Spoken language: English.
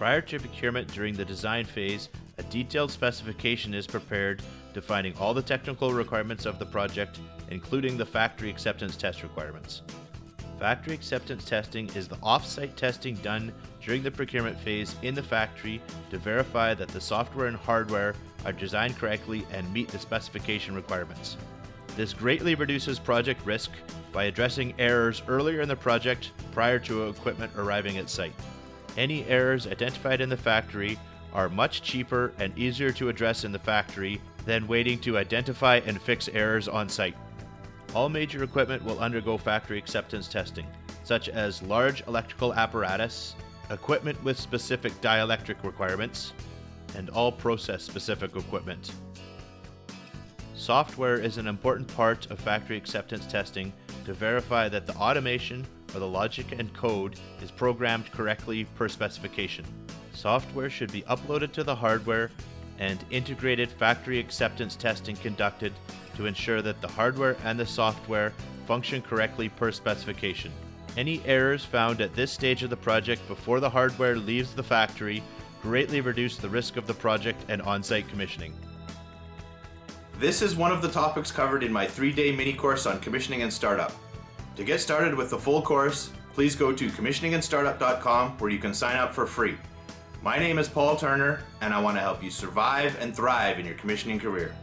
Prior to procurement during the design phase, a detailed specification is prepared defining all the technical requirements of the project, including the factory acceptance test requirements. Factory acceptance testing is the off-site testing done during the procurement phase in the factory to verify that the software and hardware are designed correctly and meet the specification requirements. This greatly reduces project risk by addressing errors earlier in the project prior to equipment arriving at site. Any errors identified in the factory are much cheaper and easier to address in the factory than waiting to identify and fix errors on site. All major equipment will undergo factory acceptance testing, such as large electrical apparatus, equipment with specific dielectric requirements, and all process-specific equipment. Software is an important part of factory acceptance testing to verify that the automation or the logic and code is programmed correctly per specification. Software should be uploaded to the hardware and integrated factory acceptance testing conducted to ensure that the hardware and the software function correctly per specification. Any errors found at this stage of the project before the hardware leaves the factory greatly reduce the risk of the project and on-site commissioning. This is one of the topics covered in my 3-day mini course on commissioning and startup. To get started with the full course, please go to commissioningandstartup.com where you can sign up for free. My name is Paul Turner, and I want to help you survive and thrive in your commissioning career.